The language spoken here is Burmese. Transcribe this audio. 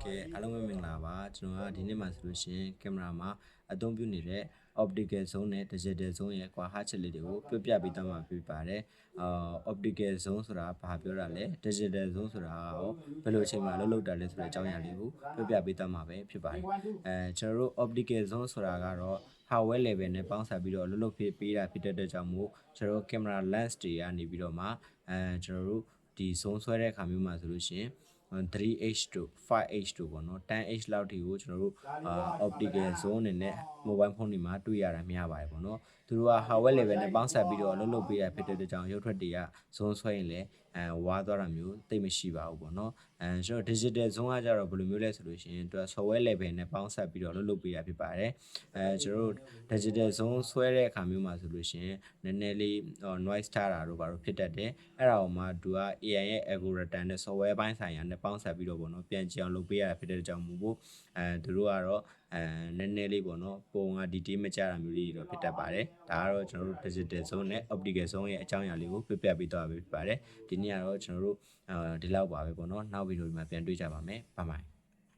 ကဲအားလုံးပဲမင်္ဂလာပါကျွန်တော်ကဒီနေ့မှာဆိုလို့ရှိရင်ကင်မရာမှာအသုံးပြုနေတဲ့ optical zone နဲ့ digital zone ရဲ့ကွာဟချက်လေးတွေကိုပြပြပေးသွားမှာဖြစ်ပါတယ်optical zone ဆိုတာဘာပြောတာလဲ digital zone ဆိုတာရောဘယ်လိုအချိန်မှာလုပ်တာလဲဆိုတဲ့အကြောင်းအရာလေးကိုပြပြပေးသွားမှာပဲဖြစ်ပါတယ်ကျွန်တော်တို့ optical zone ဆိုတာကတော့ hardware level နဲ့ပေါင်းစပ်ပြီးတော့လုပ်ပေးတာဖြစ်တဲ့အတွက်ကြောင့်မို့ကျွန်တော်တို့ camera lens တွေကနေပြီးတော့မှကျွန်တော်တို့ဒီ zone ဆွဲတဲ့အခါမျိုးမှာဆိုလို့ရှိရင်3H တို့ 5H တို့ပေါ့နော် 10H လောက်ထိကိုကျွန်တော်တို့optical zone အနေနဲ့ mobile phone တွေမှာတွေ့ရတာများပါတယ်ပေါ့နော်သူတို့က hardware level နဲ့ပေါင်းစပ်ပြီးတော့လုပ်ပေးရဖြစ်တဲ့အတွက်ကြောင့်ရုပ်ထွက်တွေက zone ဆွဲရင်လည်းဝါသွားတာမျိုးသိမရှိပါဘူးပေါ့နော်ကျွန်တော် digital zone ကကြတော့ဘယ်လိုမျိုးလဲဆိုလို့ရှိရင်သူက software level နဲ့ပေါင်းစပ်ပြီးတော့လုပ်ပေးရဖြစ်ပါတယ်ကျွန်တော်တို့ digital zone ဆွဲတဲ့အခါမျိုးမှာဆိုလို့ရှိရင်နည်းနည်းလေး noise ထားတာတို့ဘာလို့ဖြစ်တတ်တယ်အဲ့ဒါကိုမှသူက AI ရဲ့ algorithm နဲ့ software ဘိုင်းဆိုင်ရာနဲ့ပေါင်းစပ်ပြီးတော့ပေါ့နော်ပြန်ကြည့်အောင်လုပ်ပေးရဖြစ်တဲ့ကြောင့်မို့သူတို့ကတော့နည်းနည်းလေးပေါ့နော်ပုံက detail မကြတာမျိုးလေးတော့ဖြစ်တတ်ပါတယ်ဒါကတော့ကျွန်တော်တို့ digital zone နဲ့ optical zone ရဲ့အကြောင်းအရာလေးကိုပြပြပေးသွားပါဖြစ်ပါတယ်ဒီနေ့ကတော့ကျွန်တော်တို့ဒီလောက်ပါပဲပေါ့နော်နောက်ဗီဒီယိုဒီမှာပြန်တွေ့ကြပါမယ်ဘိုင်ဘိုင်